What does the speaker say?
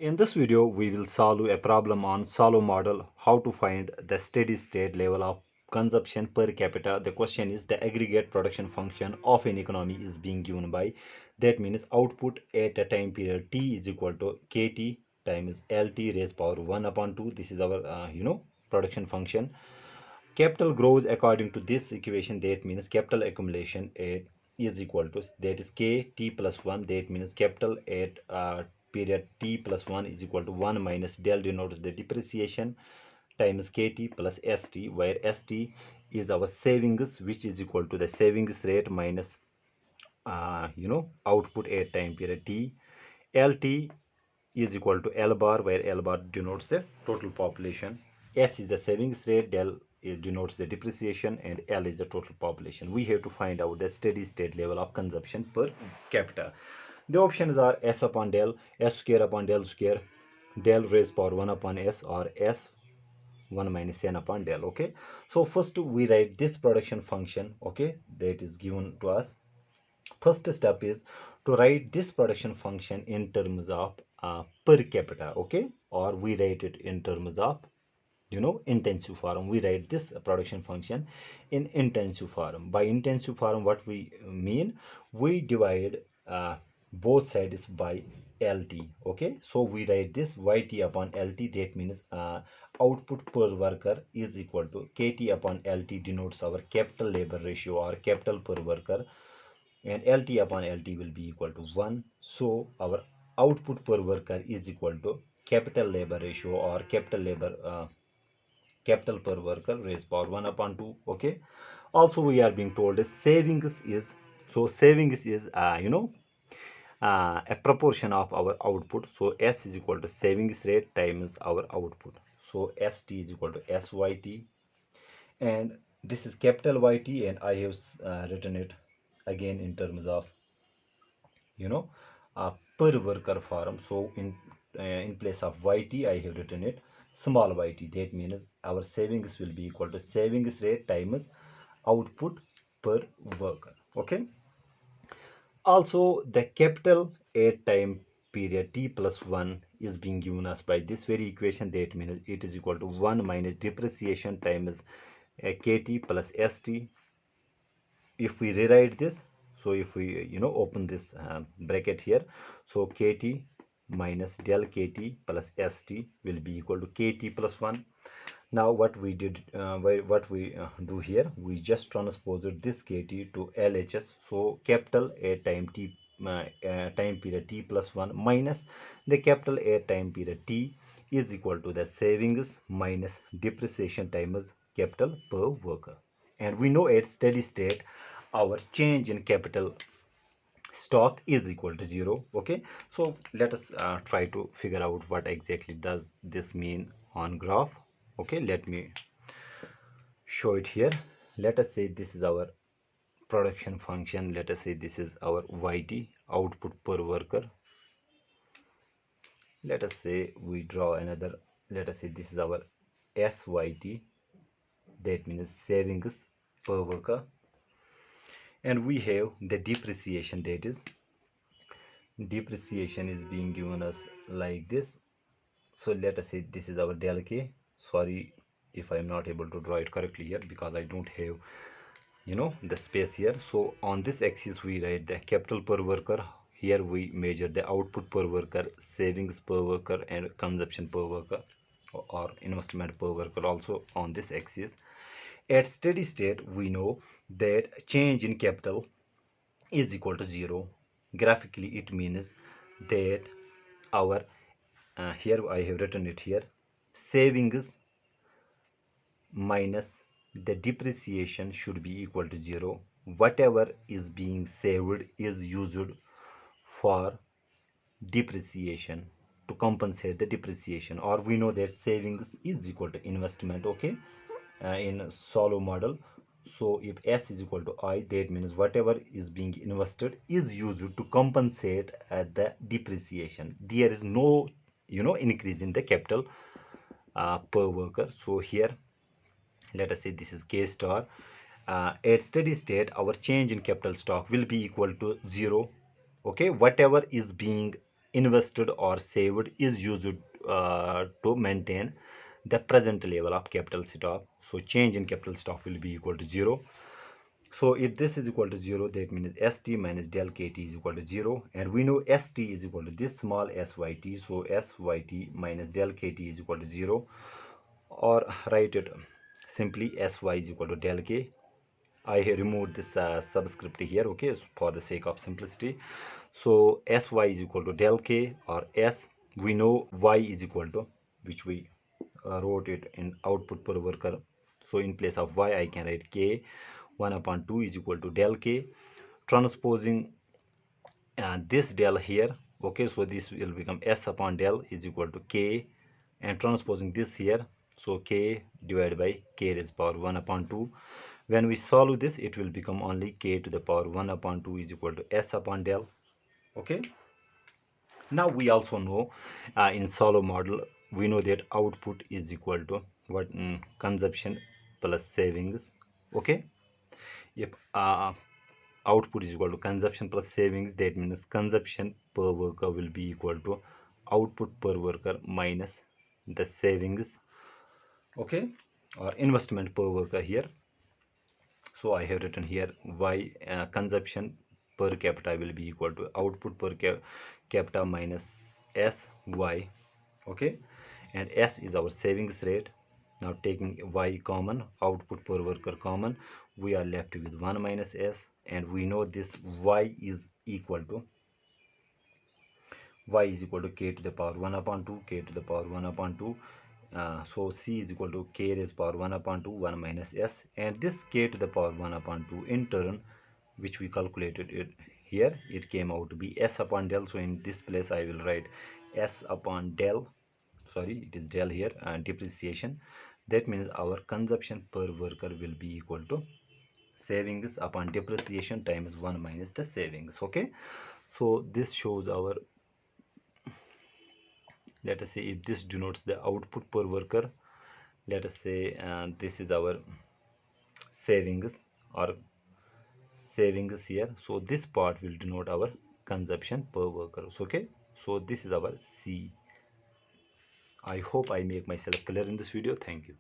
In this video, we will solve a problem on Solow model, how to find the steady state level of consumption per capita. The question is the aggregate production function of an economy is being given by, that means output at a time period t is equal to kt times lt raised power 1 upon 2. This is our, production function. Capital grows according to this equation, that means capital accumulation at is equal to, that is k t plus 1, that means capital at period t plus 1 is equal to 1 minus del denotes the depreciation times kt plus st, where st is our savings, which is equal to the savings rate minus output at time period t. Lt is equal to L bar, where L bar denotes the total population. S is the savings rate, del denotes the depreciation, and L is the total population. We have to find out the steady state level of consumption per capita. The options are S upon del, S square upon del square, del raised power 1 upon S, or S 1 minus n upon del. Okay, so first we write this production function, okay, that is given to us. First step is to write this production function in terms of per capita, okay, or we write it in terms of intensive form. We write this production function in intensive form. By intensive form, what we mean, we divide both sides by lt. Okay, so we write this yt upon lt, that means output per worker is equal to kt upon lt, denotes our capital labor ratio or capital per worker, and lt upon lt will be equal to 1. So our output per worker is equal to capital labor ratio or capital per worker raised power 1 upon 2. Okay, also we are being told savings is, so savings is a proportion of our output. So S is equal to savings rate times our output. So st is equal to syt, and this is capital yt, and I have written it again in terms of you know per worker form. So in place of yt, I have written it small yt. That means our savings will be equal to savings rate times output per worker. Okay, also the capital at time period t plus 1 is being given us by this very equation. That means it is equal to 1 minus depreciation times kt plus st. If we rewrite this, so if we open this bracket here, so kt minus del kt plus st will be equal to kt plus 1. Now what we did, what we do here, we just transposed this kt to lhs. So capital a time t time period t plus 1 minus the capital a time period t is equal to the savings minus depreciation times capital per worker. And we know at steady state our change in capital stock is equal to 0. Okay, so let us try to figure out what exactly does this mean on graph. Okay, let me show it here. Let us say this is our production function. Let us say this is our yt, output per worker. Let us say we draw another, let us say this is our syt, that means savings per worker, and we have the depreciation, that is depreciation is being given us like this. So let us say this is our del k. Sorry if I am not able to draw it correctly here, because I don't have the space here. So on this axis we write the capital per worker. Here we measure the output per worker, savings per worker, and consumption per worker or investment per worker also on this axis. At steady state, we know that change in capital is equal to 0. Graphically, it means that our, here I have written it here, savings minus the depreciation should be equal to 0. Whatever is being saved is used for depreciation, to compensate the depreciation, or we know that savings is equal to investment. Okay, in Solow model. So if S is equal to I, that means whatever is being invested is used to compensate the depreciation. There is no increase in the capital per worker. So here let us say this is K star. At steady state, our change in capital stock will be equal to 0. Okay, whatever is being invested or saved is used to maintain the present level of capital stock. So change in capital stock will be equal to 0. So if this is equal to 0, that means st minus del kt is equal to 0, and we know st is equal to this small syt, so syt minus del kt is equal to 0, or write it simply sy is equal to del k. I have removed this subscript here, okay, for the sake of simplicity. So sy is equal to del k, or s, we know y is equal to, which we wrote it in output per worker. So in place of y, I can write k 1 upon 2 is equal to del k. Transposing this del here, okay, so this will become s upon del is equal to k, and transposing this here, so k divided by k raised power 1 upon 2. When we solve this, it will become only k to the power 1 upon 2 is equal to s upon del. Okay, now we also know in Solow model, we know that output is equal to what, consumption plus savings. Okay, if output is equal to consumption plus savings, that means consumption per worker will be equal to output per worker minus the savings, okay, or investment per worker here. So I have written here y, consumption per capita will be equal to output per capita minus s y, okay, and s is our savings rate. Now taking y common, output per worker common, we are left with 1 minus s, and we know this y is equal to k to the power 1 upon 2, k to the power 1 upon 2. So c is equal to k raised power 1 upon 2, 1 minus s, and this k to the power 1 upon 2 in turn, which we calculated it here, it came out to be s upon del. So in this place I will write s upon del, sorry, it is del here, and depreciation. That means our consumption per worker will be equal to savings upon depreciation times 1 minus the savings. Okay, so this shows our, let us say, if this denotes the output per worker, let us say this is our savings, or savings here, so this part will denote our consumption per worker. So, okay, so this is our c. I hope I make myself clear in this video. Thank you.